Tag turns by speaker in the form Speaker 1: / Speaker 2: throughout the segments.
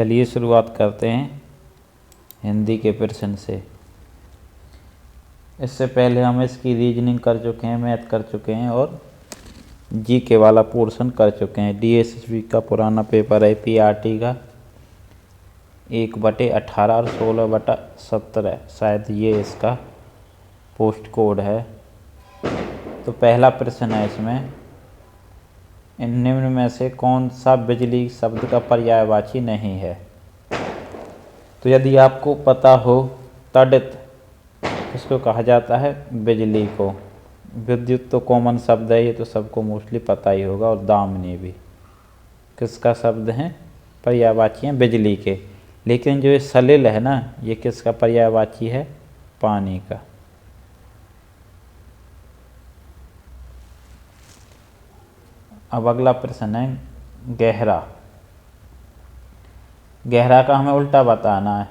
Speaker 1: चलिए शुरुआत करते हैं हिंदी के प्रश्न से। इससे पहले हम इसकी रीजनिंग कर चुके हैं, मैथ कर चुके हैं और जीके वाला पोर्शन कर चुके हैं। डीएसएसबी का पुराना पेपर है पीआरटी का 1/18 और 16/17 शायद ये इसका पोस्ट कोड है। तो पहला प्रश्न है इसमें, इन निम्न में से कौन सा बिजली शब्द का पर्यायवाची नहीं है। तो यदि आपको पता हो तड़ित किसको कहा जाता है, बिजली को। विद्युत तो कॉमन शब्द है, ये तो सबको मोस्टली पता ही होगा। और दामिनी भी किसका शब्द है, पर्यायवाची हैं बिजली के। लेकिन जो ये सलिल है ना, ये किसका पर्यायवाची है, पानी का। अब अगला प्रश्न है गहरा। गहरा का हमें उल्टा बताना है।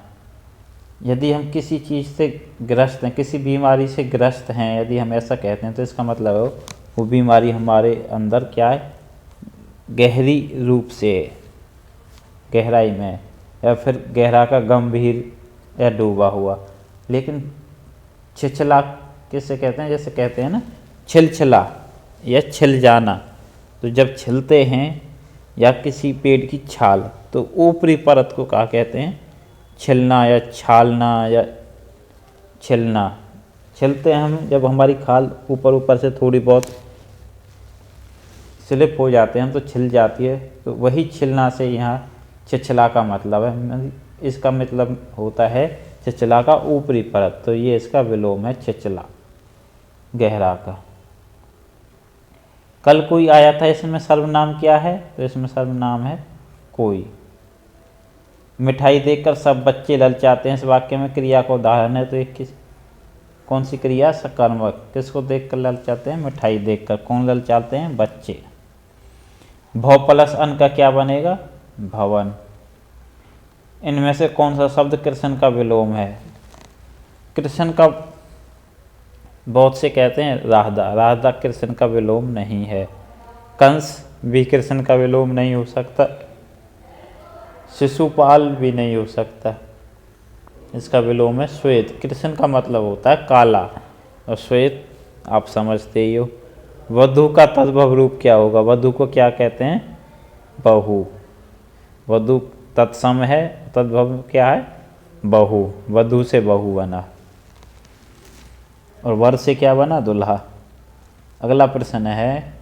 Speaker 1: यदि हम किसी चीज़ से ग्रस्त हैं, किसी बीमारी से ग्रस्त हैं, यदि हम ऐसा कहते हैं तो इसका मतलब है वो बीमारी हमारे अंदर क्या है, गहरी रूप से, गहराई में, या फिर गहरा का गंभीर या डूबा हुआ। लेकिन छिछला किससे कहते हैं, जैसे कहते हैं ना छिलछिला या छिल जाना। तो जब छिलते हैं या किसी पेड़ की छाल, तो ऊपरी परत को क्या कहते हैं, छिलना या छालना या छिलना। छिलते हैं हम जब हमारी खाल ऊपर ऊपर से थोड़ी बहुत स्लिप हो जाते हैं तो छिल जाती है, तो वही छिलना से यहाँ छिछला का मतलब है। इसका मतलब होता है छिछला का ऊपरी परत, तो ये इसका विलोम है छिछला, गहरा का। कल कोई आया था, इसमें सर्वनाम क्या है, तो इसमें सर्वनाम है कोई। मिठाई देखकर सब बच्चे ललचाते हैं, इस वाक्य में क्रिया का उदाहरण है। तो ये कौन सी क्रिया, सकर्मक। किसको देखकर ललचाते हैं, मिठाई देखकर। कौन ललचाते हैं, बच्चे। भव प्लस अन का क्या बनेगा, भवन। इनमें से कौन सा शब्द कृष्ण का विलोम है। कृष्ण का बहुत से कहते हैं राधा, राधा कृष्ण का विलोम नहीं है। कंस भी कृष्ण का विलोम नहीं हो सकता। शिशुपाल भी नहीं हो सकता, इसका विलोम है श्वेत। कृष्ण का मतलब होता है काला और श्वेत आप समझते ही हो। वधु का तद्भव रूप क्या होगा, वधु को क्या कहते हैं, बहू। वधु तत्सम है, तद्भव क्या है, बहू। वधु से बहू बना और वर से क्या बना, दुल्हा। अगला प्रश्न है,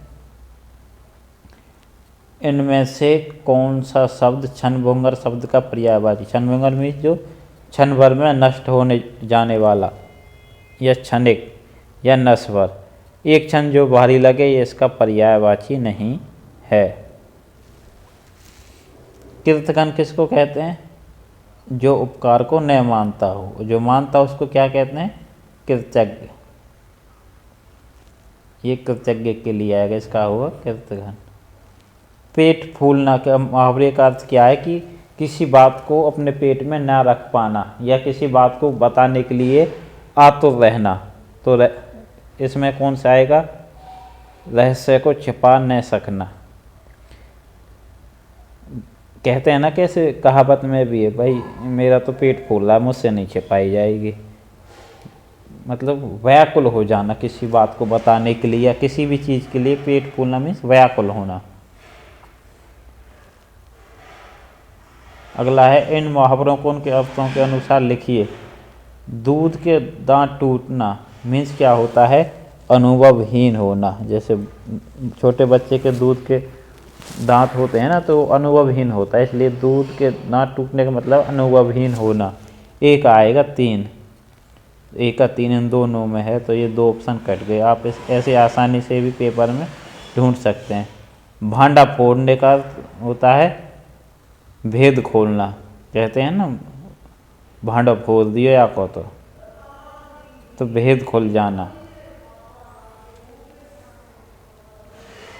Speaker 1: इनमें से कौन सा शब्द क्षणभंगुर शब्द का पर्यायवाची। क्षणभंगुर मीन्स जो क्षण भर में नष्ट होने जाने वाला, या क्षणिक या नश्वर। एक क्षण जो भारी लगे, ये इसका पर्यायवाची नहीं है। कृतघ्न किसको कहते हैं, जो उपकार को न मानता हो। जो मानता हो उसको क्या कहते हैं, कृतज्ञ। ये कृतज्ञ के लिए आएगा, इसका होगा कृतघ्न। पेट फूलना का मुहावरे का अर्थ क्या है, कि किसी बात को अपने पेट में ना रख पाना, या किसी बात को बताने के लिए आतुर रहना। तो इसमें कौन सा आएगा, रहस्य को छिपा न सकना। कहते हैं ना, कैसे कहावत में भी है, भाई मेरा तो पेट फूल रहा है, मुझसे नहीं छिपाई जाएगी। मतलब व्याकुल हो जाना किसी बात को बताने के लिए, या किसी भी चीज़ के लिए पेट फूलना मीन्स व्याकुल होना। अगला है, इन मुहावरों को उनके अर्थों के अनुसार लिखिए। दूध के दांत टूटना मीन्स क्या होता है, अनुभवहीन होना। जैसे छोटे बच्चे के दूध के दांत होते हैं ना, तो अनुभवहीन होता है, इसलिए दूध के दांत टूटने का मतलब अनुभवहीन होना। एक आएगा 3, एक का 3 इन दोनों में है, तो ये 2 ऑप्शन कट गए। आप ऐसे आसानी से भी पेपर में ढूंढ सकते हैं। भांडा फोड़ने का होता है भेद खोलना। कहते हैं ना, भांडा फोड़ दियो या को, तो भेद खुल जाना।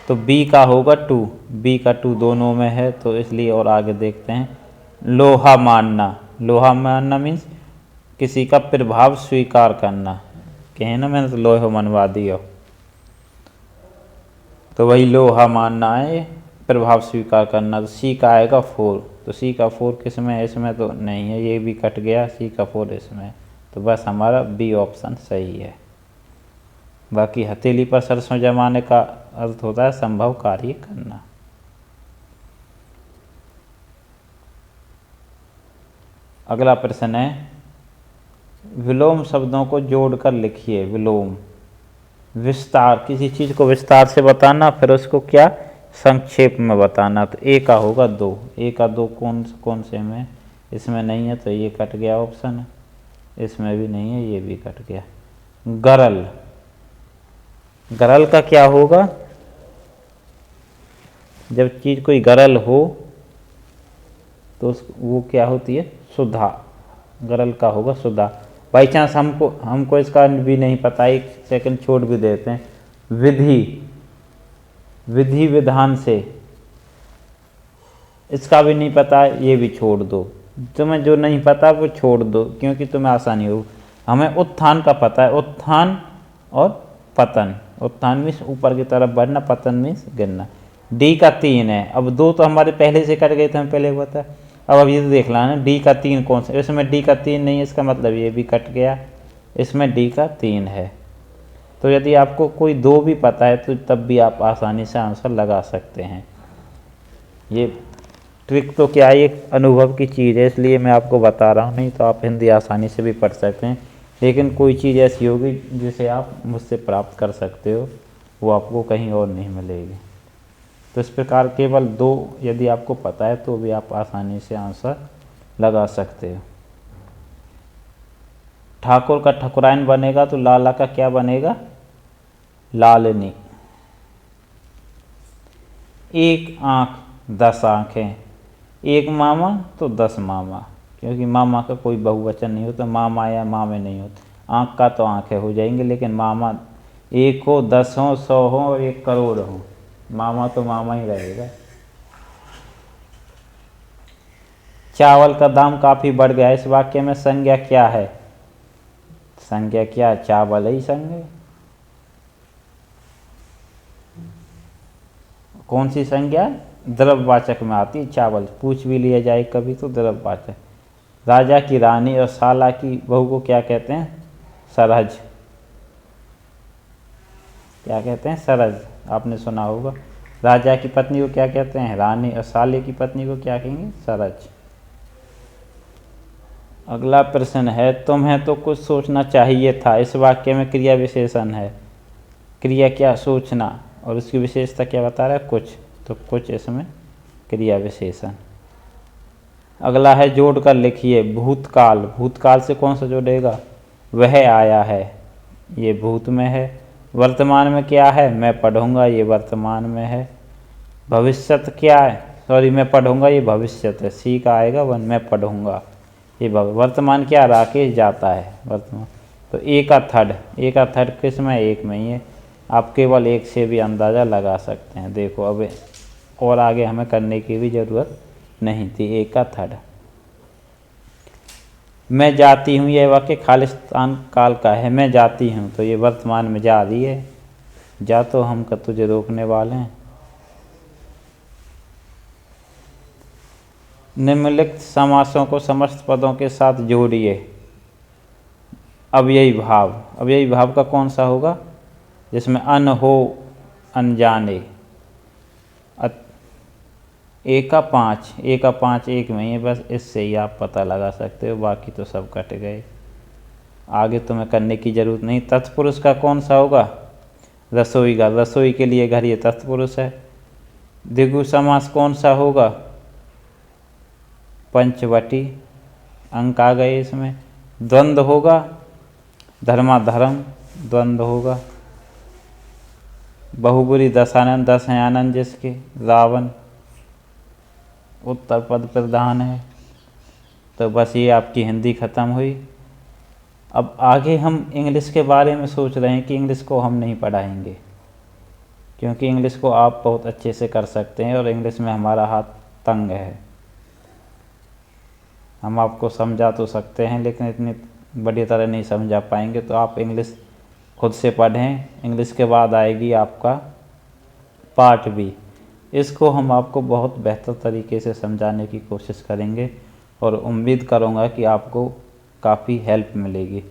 Speaker 1: तो बी का होगा 2, बी का 2 दोनों में है, तो इसलिए। और आगे देखते हैं, लोहा मानना। लोहा मानना मीन्स किसी का प्रभाव स्वीकार करना। कहे ना, मैंने तो लोहा मनवा दिया, तो वही लोहा मानना है, प्रभाव स्वीकार करना। तो सी का आएगा 4, तो सी का 4 किस में है, इसमें तो नहीं है, ये भी कट गया, सी का 4 इसमें है। तो बस हमारा बी ऑप्शन सही है। बाकी हथेली पर सरसों जमाने का अर्थ होता है संभव कार्य करना। अगला प्रश्न है, विलोम शब्दों को जोड़कर लिखिए। विलोम विस्तार, किसी चीज़ को विस्तार से बताना, फिर उसको क्या संक्षेप में बताना। तो ए का होगा 2, ए का 2 कौन से में, इसमें नहीं है तो ये कट गया ऑप्शन, इसमें भी नहीं है, ये भी कट गया। गरल, गरल का क्या होगा, जब चीज़ कोई गरल हो तो वो क्या होती है, सुधा। गरल का होगा सुधा। बाई चांस हमको इसका भी नहीं पता, 1 सेकंड छोड़ भी देते हैं। विधि, विधि विधान से, इसका भी नहीं पता, ये भी छोड़ दो। तुम्हें जो नहीं पता वो छोड़ दो, क्योंकि तुम्हें आसानी हो। हमें उत्थान का पता है, उत्थान और पतन। उत्थान मीन्स ऊपर की तरफ बढ़ना, पतन मीन्स गिरना। डी का 3 है। अब 2 तो हमारे पहले से कट गए थे, हम पहले बता। अब ये तो देख लाना डी का 3 कौन सा, इसमें डी का 3 नहीं है, इसका मतलब ये भी कट गया, इसमें डी का 3 है। तो यदि आपको कोई 2 भी पता है तो तब भी आप आसानी से आंसर लगा सकते हैं। ये ट्रिक तो क्या है, एक अनुभव की चीज़ है, इसलिए मैं आपको बता रहा हूँ, नहीं तो आप हिंदी आसानी से भी पढ़ सकते हैं। लेकिन कोई चीज़ ऐसी होगी जिसे आप मुझसे प्राप्त कर सकते हो, वो आपको कहीं और नहीं मिलेगी। तो इस प्रकार केवल 2 यदि आपको पता है तो भी आप आसानी से आंसर लगा सकते हो। ठाकुर का ठकुराइन बनेगा तो लाला का क्या बनेगा, लालनी। 1 आँख 10 आँखें, 1 मामा तो 10 मामा, क्योंकि मामा का कोई बहुवचन नहीं होता, मामा या मामे नहीं होते। आँख का तो आँखें हो जाएंगे, लेकिन मामा 1 हो, 10 हो, 100 हो और 1 करोड़ हो, मामा तो मामा ही रहेगा। चावल का दाम काफ़ी बढ़ गया, इस वाक्य में संज्ञा क्या है, संज्ञा क्या, चावल ही संज्ञा। कौन सी संज्ञा, द्रव्यवाचक में आती है, चावल। पूछ भी लिया जाए कभी तो द्रव्यवाचक। राजा की रानी और साला की बहू को क्या कहते हैं, सरहज। क्या कहते हैं, सरहज, आपने सुना होगा। राजा की पत्नी को क्या कहते हैं, रानी, और साले की पत्नी को क्या कहेंगे, सरहज। अगला प्रश्न है, तुम्हें तो कुछ सोचना चाहिए था, इस वाक्य में क्रिया विशेषण है। क्रिया क्या, सोचना, और उसकी विशेषता क्या बता रहा है, कुछ, तो कुछ इसमें क्रिया विशेषण। अगला है, जोड़ कर लिखिए। भूतकाल, भूतकाल से कौन सा जोड़ेगा, वह आया है, ये भूत में है। वर्तमान में क्या है, मैं पढ़ूंगा, ये वर्तमान में है। भविष्यत क्या है, सॉरी मैं पढ़ूंगा, ये भविष्यत है, सी का आएगा 1, मैं पढ़ूंगा, ये वर्तमान क्या, राकेश जाता है, वर्तमान। तो ए का थर्ड किस में, 1 में ही है। आप केवल 1 से भी अंदाज़ा लगा सकते हैं। देखो अब और आगे हमें करने की भी ज़रूरत नहीं थी। 1 का थर्ड। मैं जाती हूँ, यह वाक्य खालिस्तान काल का है। मैं जाती हूँ तो ये वर्तमान में जा रही है, जा तो हम का तुझे रोकने वाले हैं। निम्नलिखित समासों को समस्त पदों के साथ जोड़िए। अव्ययी भाव, अव्ययी भाव का कौन सा होगा, जिसमें अन हो, अनजाने। एक का 5 1 में ही है, बस इससे ही आप पता लगा सकते हो, बाकी तो सब कट गए, आगे तुम्हें करने की जरूरत नहीं। तत्पुरुष का कौन सा होगा, रसोई का, रसोई के लिए घर ये तत्पुरुष है। द्विगु समास कौन सा होगा, पंचवटी, अंक आ गए इसमें। द्वंद्व होगा, धर्माधर्म, द्वंद्व होगा। बहुबुरी दशानन, 10 हैं आनंद जिसके, रावण, उत्तर पद प्रधान है। तो बस ये आपकी हिंदी ख़त्म हुई। अब आगे हम इंग्लिश के बारे में सोच रहे हैं कि इंग्लिश को हम नहीं पढ़ाएंगे, क्योंकि इंग्लिश को आप बहुत अच्छे से कर सकते हैं और इंग्लिश में हमारा हाथ तंग है। हम आपको समझा तो सकते हैं लेकिन इतनी बड़ी तरह नहीं समझा पाएंगे, तो आप इंग्लिश खुद से पढ़ें। इंग्लिश के बाद आएगी आपका पार्ट बी। इसको हम आपको बहुत बेहतर तरीके से समझाने की कोशिश करेंगे और उम्मीद करूँगा कि आपको काफ़ी हेल्प मिलेगी।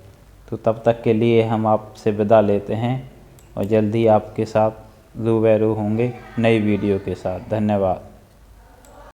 Speaker 1: तो तब तक के लिए हम आपसे विदा लेते हैं और जल्दी आपके साथ रूबरू होंगे नई वीडियो के साथ। धन्यवाद।